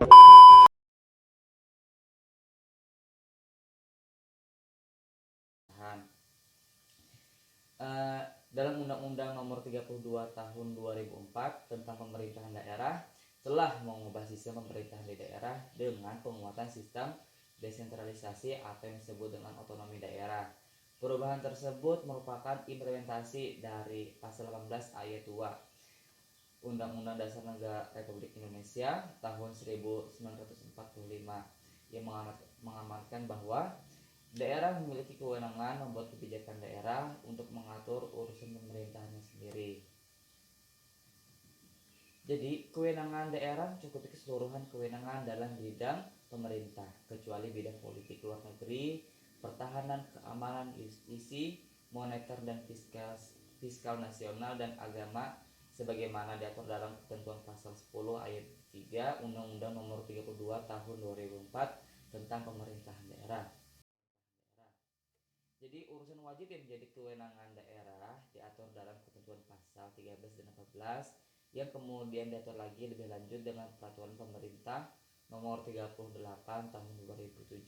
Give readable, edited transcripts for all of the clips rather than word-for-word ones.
Dalam Undang-Undang Nomor 32 Tahun 2004 tentang Pemerintahan Daerah telah mengubah sistem pemerintahan di daerah dengan penguatan sistem desentralisasi atau yang disebut dengan otonomi daerah. Perubahan tersebut merupakan implementasi dari Pasal 18 Ayat 2 Undang-Undang Dasar Negara Republik Indonesia tahun 1945 yang mengamanatkan bahwa daerah memiliki kewenangan membuat kebijakan daerah untuk mengatur urusan pemerintahannya sendiri. Jadi, kewenangan daerah mencakupi keseluruhan kewenangan dalam bidang pemerintah, kecuali bidang politik luar negeri, pertahanan, keamanan, justisi, moneter dan fiskal nasional dan agama sebagaimana diatur dalam ketentuan pasal 10 ayat 3 Undang-Undang Nomor 32 Tahun 2004 tentang Pemerintahan Daerah. Jadi urusan wajib yang menjadi kewenangan daerah diatur dalam ketentuan pasal 13 dan 14 yang kemudian diatur lagi lebih lanjut dengan peraturan pemerintah nomor 38 tahun 2007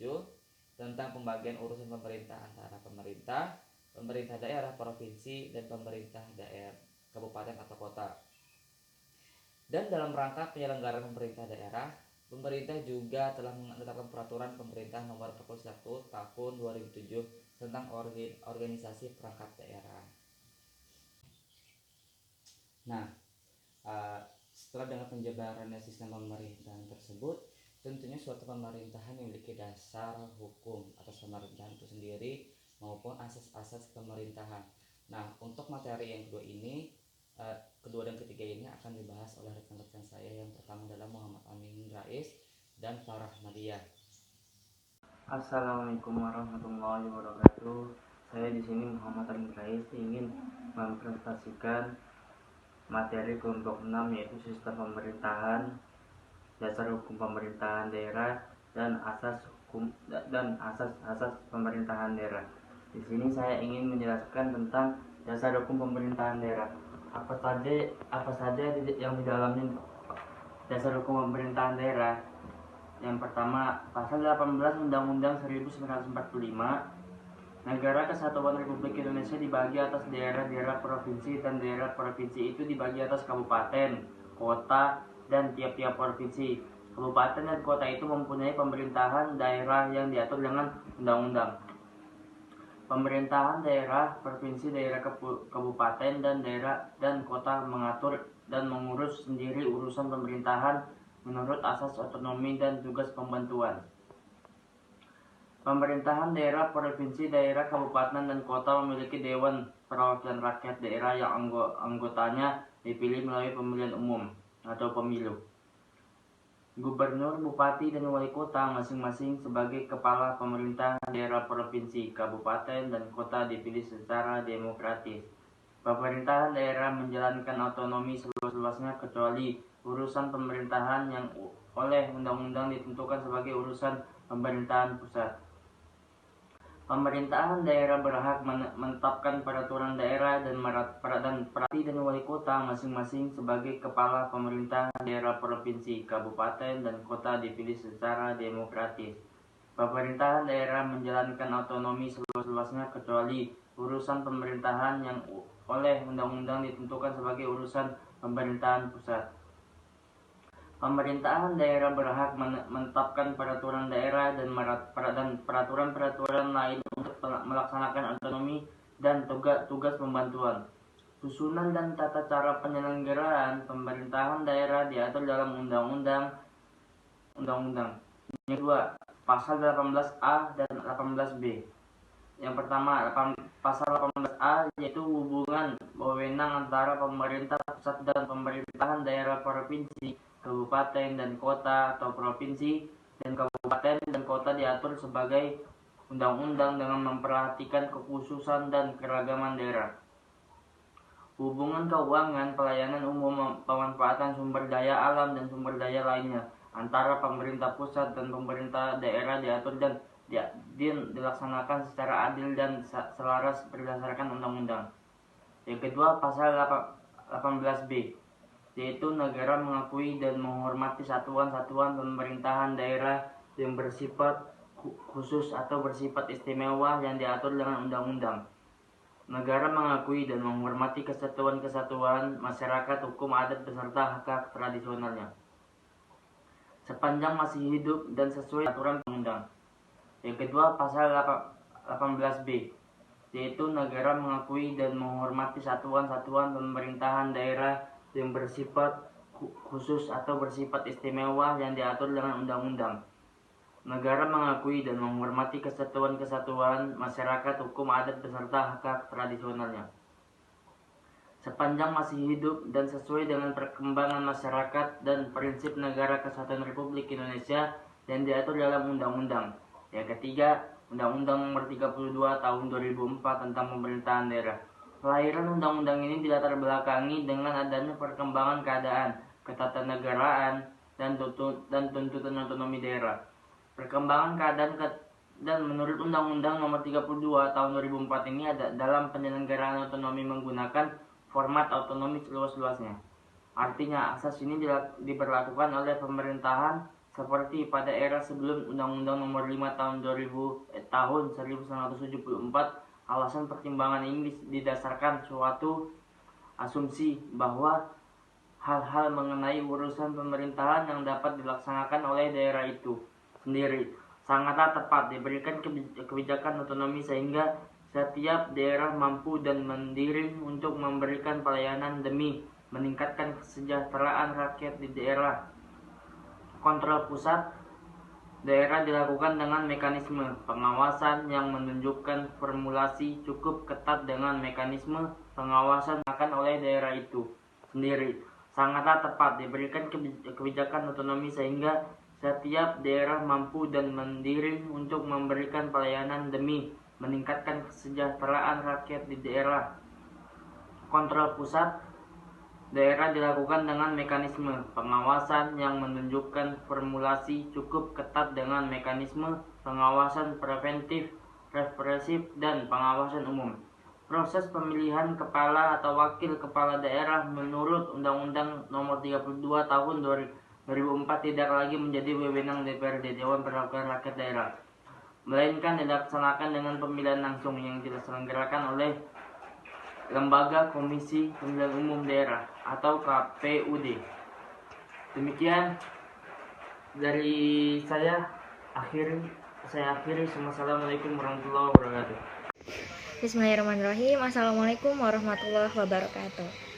tentang pembagian urusan pemerintah antara pemerintah daerah provinsi dan pemerintah daerah kabupaten atau kota. Dan dalam rangka penyelenggaraan pemerintah daerah, pemerintah juga telah menetapkan peraturan pemerintah nomor 41 tahun 2007 tentang organisasi perangkat daerah. Nah, setelah dengan penjabarannya sistem pemerintahan tersebut, tentunya suatu pemerintahan memiliki dasar hukum atas pemerintahan itu sendiri maupun asas-asas pemerintahan. Nah, untuk materi yang kedua dan ketiga ini akan dibahas oleh rekan-rekan saya. Yang pertama adalah Muhammad Amin Rais dan Farah Nadia. Assalamualaikum warahmatullahi wabarakatuh. Saya di sini Muhammad Amin Rais ingin mempresentasikan materi kelompok 6 yaitu sistem pemerintahan, dasar hukum pemerintahan daerah dan asas pemerintahan daerah. Di sini saya ingin menjelaskan tentang dasar hukum pemerintahan daerah. Apa saja yang di dalamnya dasar hukum pemerintahan daerah? Yang pertama, pasal 18 Undang-Undang 1945, Negara Kesatuan Republik Indonesia dibagi atas daerah-daerah provinsi dan daerah provinsi itu dibagi atas kabupaten, kota, dan tiap-tiap provinsi. Kabupaten dan kota itu mempunyai pemerintahan daerah yang diatur dengan undang-undang. Pemerintahan daerah, provinsi, daerah kabupaten dan daerah dan kota mengatur dan mengurus sendiri urusan pemerintahan menurut asas otonomi dan tugas pembantuan. Pemerintahan daerah, provinsi, daerah, kabupaten, dan kota memiliki Dewan Perwakilan Rakyat Daerah yang anggotanya dipilih melalui pemilihan umum atau pemilu. Gubernur, bupati, dan wali kota masing-masing sebagai kepala pemerintah daerah, provinsi, kabupaten, dan kota dipilih secara demokratis. Pemerintahan daerah menjalankan otonomi seluas-luasnya kecuali urusan pemerintahan yang oleh undang-undang ditentukan sebagai urusan pemerintahan pusat. Pemerintahan daerah berhak menetapkan peraturan daerah dan bupati dan wali kota masing-masing sebagai kepala pemerintah daerah, provinsi, kabupaten, dan kota dipilih secara demokratis. Pemerintahan daerah menjalankan otonomi seluas-luasnya kecuali urusan pemerintahan yang oleh undang-undang ditentukan sebagai urusan pemerintahan pusat. Pemerintahan daerah berhak menetapkan peraturan daerah dan peraturan-peraturan lain untuk melaksanakan otonomi dan tugas pembantuan. Susunan dan tata cara penyelenggaraan pemerintahan daerah diatur dalam undang-undang. Yang kedua, pasal 18A dan 18B. Yang pertama, pasal 18A yaitu hubungan wewenang antara pemerintah pusat dan pemerintahan daerah, provinsi, kabupaten dan kota atau provinsi dan kabupaten dan kota diatur sebagai undang-undang dengan memperhatikan kekhususan dan keragaman daerah. Hubungan keuangan, pelayanan umum, pemanfaatan sumber daya alam dan sumber daya lainnya antara pemerintah pusat dan pemerintah daerah diatur dan dilaksanakan secara adil dan selaras berdasarkan undang-undang. Yang kedua, pasal 18B. yaitu negara mengakui dan menghormati satuan-satuan pemerintahan daerah yang bersifat khusus atau bersifat istimewa yang diatur dengan undang-undang. Negara mengakui dan menghormati kesatuan-kesatuan masyarakat, hukum adat beserta hak-hak tradisionalnya sepanjang masih hidup dan sesuai aturan undang. Yang kedua, pasal 18B, yaitu negara mengakui dan menghormati satuan-satuan pemerintahan daerah yang bersifat khusus atau bersifat istimewa yang diatur dengan undang-undang. Negara mengakui dan menghormati kesatuan-kesatuan masyarakat, hukum adat beserta hak-hak tradisionalnya sepanjang masih hidup dan sesuai dengan perkembangan masyarakat dan prinsip negara kesatuan Republik Indonesia yang diatur dalam undang-undang. Yang ketiga, Undang-Undang Nomor 32 Tahun 2004 tentang Pemerintahan Daerah. Kelahiran undang-undang ini dilatar belakangi dengan adanya perkembangan keadaan, ketatanegaraan, dan tuntutan otonomi daerah. Perkembangan keadaan dan menurut Undang-Undang Nomor 32 Tahun 2004 ini ada dalam penyelenggaraan otonomi menggunakan format otonomi seluas-luasnya. Artinya, asas ini diberlakukan oleh pemerintahan seperti pada era sebelum Undang-Undang Nomor 5 Tahun 1974. Alasan pertimbangan ini didasarkan suatu asumsi bahwa hal-hal mengenai urusan pemerintahan yang dapat dilaksanakan oleh daerah itu sendiri sangatlah tepat diberikan kebijakan otonomi sehingga setiap daerah mampu dan mandiri untuk memberikan pelayanan demi meningkatkan kesejahteraan rakyat di daerah. Kontrol pusat daerah dilakukan dengan mekanisme pengawasan yang menunjukkan formulasi cukup ketat dengan mekanisme pengawasan akan oleh daerah itu sendiri sangatlah tepat diberikan kebijakan otonomi sehingga setiap daerah mampu dan mandiri untuk memberikan pelayanan demi meningkatkan kesejahteraan rakyat di daerah. Kontrol pusat daerah dilakukan dengan mekanisme pengawasan yang menunjukkan formulasi cukup ketat dengan mekanisme pengawasan preventif, represif, dan pengawasan umum. Proses pemilihan kepala atau wakil kepala daerah menurut Undang-Undang Nomor 32 Tahun 2004 tidak lagi menjadi wewenang DPRD, Dewan Perwakilan Rakyat Daerah, melainkan dilaksanakan dengan pemilihan langsung yang diselenggarakan oleh Lembaga Komisi Pemilihan Umum Daerah atau KPUD. Demikian dari saya akhiri. Wassalamualaikum warahmatullahi wabarakatuh. Bismillahirrahmanirrahim. Assalamualaikum warahmatullahi wabarakatuh.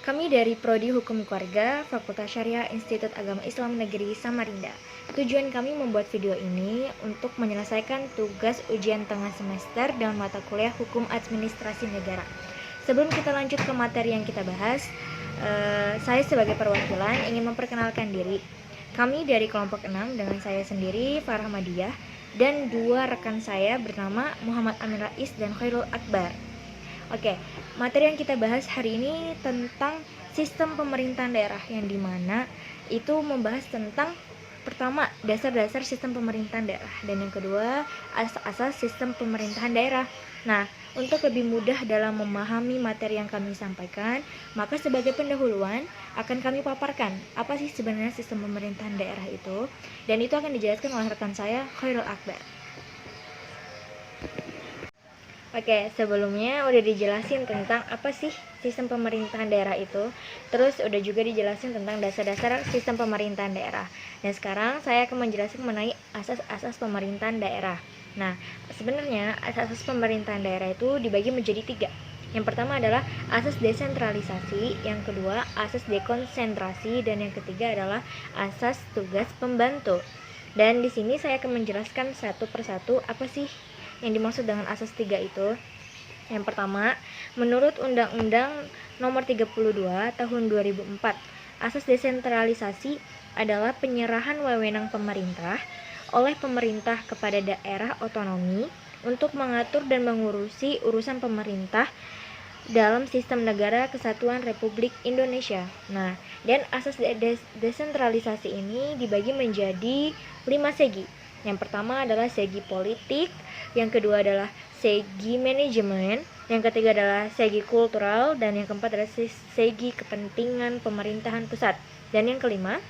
Kami dari Prodi Hukum Keluarga, Fakultas Syariah Institut Agama Islam Negeri Samarinda. Tujuan kami membuat video ini untuk menyelesaikan tugas ujian tengah semester dalam mata kuliah Hukum Administrasi Negara. Sebelum kita lanjut ke materi yang kita bahas, saya sebagai perwakilan ingin memperkenalkan diri. Kami dari kelompok 6 dengan saya sendiri, Farah Madiyah, dan dua rekan saya bernama Muhammad Amin Rais dan Khairul Akbar. Oke, materi yang kita bahas hari ini tentang sistem pemerintahan daerah, yang dimana itu membahas tentang pertama dasar-dasar sistem pemerintahan daerah, dan yang kedua asas-asas sistem pemerintahan daerah. Nah, untuk lebih mudah dalam memahami materi yang kami sampaikan, maka sebagai pendahuluan akan kami paparkan apa sih sebenarnya sistem pemerintahan daerah itu, dan itu akan dijelaskan oleh rekan saya Khairul Akbar. Oke, sebelumnya udah dijelasin tentang apa sih sistem pemerintahan daerah itu. Terus udah juga dijelasin tentang dasar-dasar sistem pemerintahan daerah. Dan sekarang saya akan menjelaskan mengenai asas-asas pemerintahan daerah. Nah, sebenarnya asas-asas pemerintahan daerah itu dibagi menjadi 3. Yang pertama adalah asas desentralisasi, yang kedua asas dekonsentrasi, dan yang ketiga adalah asas tugas pembantu. Dan di sini saya akan menjelaskan satu persatu apa sih yang dimaksud dengan asas 3 itu. Yang pertama, menurut Undang-Undang Nomor 32 Tahun 2004, asas desentralisasi adalah penyerahan wewenang pemerintah oleh pemerintah kepada daerah otonomi untuk mengatur dan mengurusi urusan pemerintah dalam sistem negara kesatuan Republik Indonesia. Nah, dan asas desentralisasi ini dibagi menjadi 5 segi. Yang pertama adalah segi politik, yang kedua adalah segi manajemen, yang ketiga adalah segi kultural, dan yang keempat adalah segi kepentingan pemerintahan pusat. Dan yang kelima,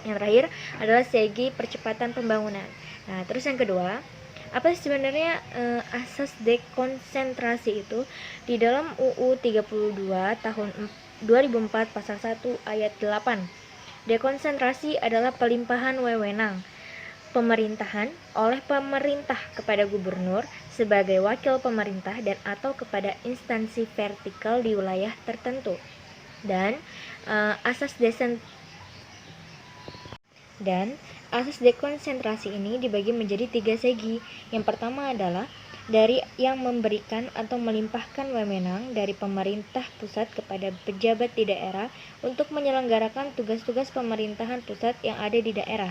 yang terakhir adalah segi percepatan pembangunan. Nah, terus yang kedua, apa sih sebenarnya asas dekonsentrasi itu? Di dalam UU 32 tahun 2004 pasal 1 ayat 8. Dekonsentrasi adalah pelimpahan wewenang pemerintahan oleh pemerintah kepada gubernur sebagai wakil pemerintah dan atau kepada instansi vertikal di wilayah tertentu. Dan asas dekonsentrasi ini dibagi menjadi 3 segi. Yang pertama adalah dari yang memberikan atau melimpahkan wewenang dari pemerintah pusat kepada pejabat di daerah untuk menyelenggarakan tugas-tugas pemerintahan pusat yang ada di daerah,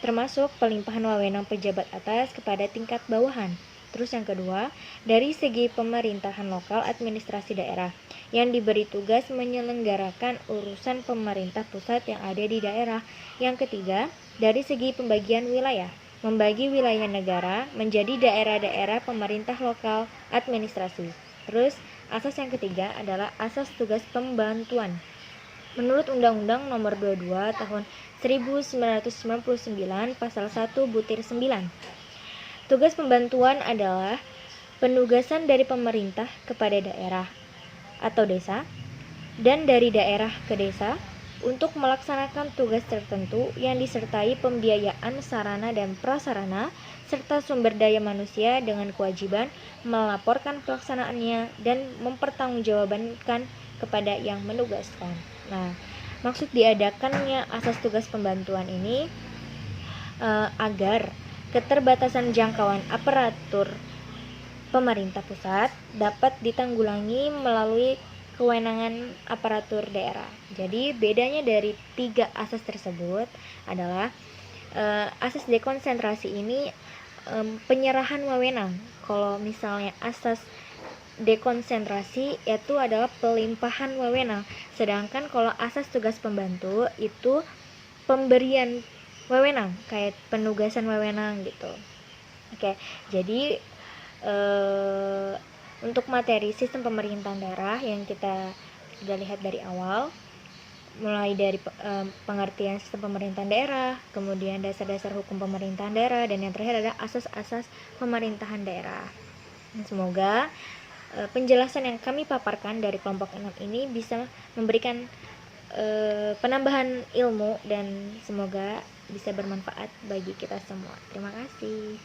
termasuk pelimpahan wewenang pejabat atas kepada tingkat bawahan. Terus yang kedua, dari segi pemerintahan lokal administrasi daerah yang diberi tugas menyelenggarakan urusan pemerintah pusat yang ada di daerah. Yang ketiga, dari segi pembagian wilayah, membagi wilayah negara menjadi daerah-daerah pemerintah lokal administrasi. Terus, asas yang ketiga adalah asas tugas pembantuan. Menurut Undang-Undang Nomor 22 Tahun 1999 Pasal 1 Butir 9, tugas pembantuan adalah penugasan dari pemerintah kepada daerah atau desa dan dari daerah ke desa untuk melaksanakan tugas tertentu yang disertai pembiayaan sarana dan prasarana serta sumber daya manusia dengan kewajiban melaporkan pelaksanaannya dan mempertanggungjawabkan kepada yang menugaskan. Nah, maksud diadakannya asas tugas pembantuan ini agar keterbatasan jangkauan aparatur pemerintah pusat dapat ditanggulangi melalui kewenangan aparatur daerah. Jadi bedanya dari 3 asas tersebut adalah asas dekonsentrasi ini penyerahan wewenang. Kalau misalnya asas dekonsentrasi itu adalah pelimpahan wewenang, sedangkan kalau asas tugas pembantu itu pemberian wewenang, kayak penugasan wewenang gitu. Oke, jadi untuk materi sistem pemerintahan daerah yang kita sudah lihat dari awal, mulai dari pengertian sistem pemerintahan daerah, kemudian dasar-dasar hukum pemerintahan daerah, dan yang terakhir adalah asas-asas pemerintahan daerah. Semoga penjelasan yang kami paparkan dari kelompok 6 ini bisa memberikan penambahan ilmu dan semoga bisa bermanfaat bagi kita semua. Terima kasih.